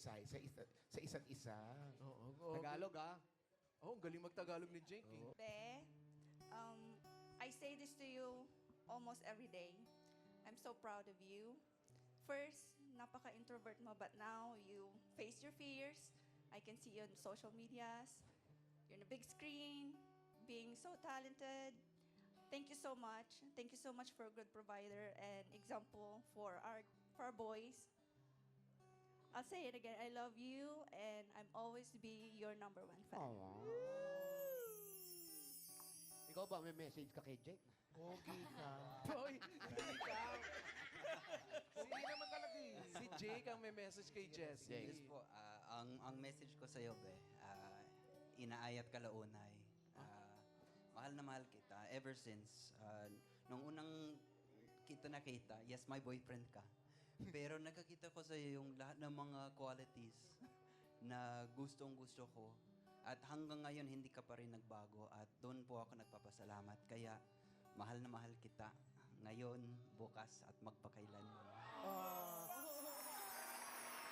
mensahe sa isa't isa. Oo. Tagalog, ah. Oh, ang galing mag-Tagalog ni Jake. Eh. Be, I say this to you almost every day. I'm so proud of you. First, napaka-introvert mo, but now you face your fears. I can see you on social medias. You're on a big screen, being so talented. Thank you so much. Thank you so much for a good provider and example for our boys. I'll say it again. I love you, and I'm always be your number one fan. Ikaw ba, may message ka kay Jake? Pogi ka. Hoy, ikaw. Hindi naman talaga eh. Si Jake ang may message kay Jessie. Yes po, ang message ko sa'yo, be, inaayat ka launay. Mahal na mahal kita ever since. Nung unang kita nakita, yes, my boyfriend ka. Pero nakakita ko sa'yo yung lahat ng mga qualities na gustong-gusto ko. At hanggang ngayon, hindi ka pa rin nagbago. At doon po ako nagpapasalamat. Kaya, mahal na mahal kita. Ngayon, bukas, at magpakailanman.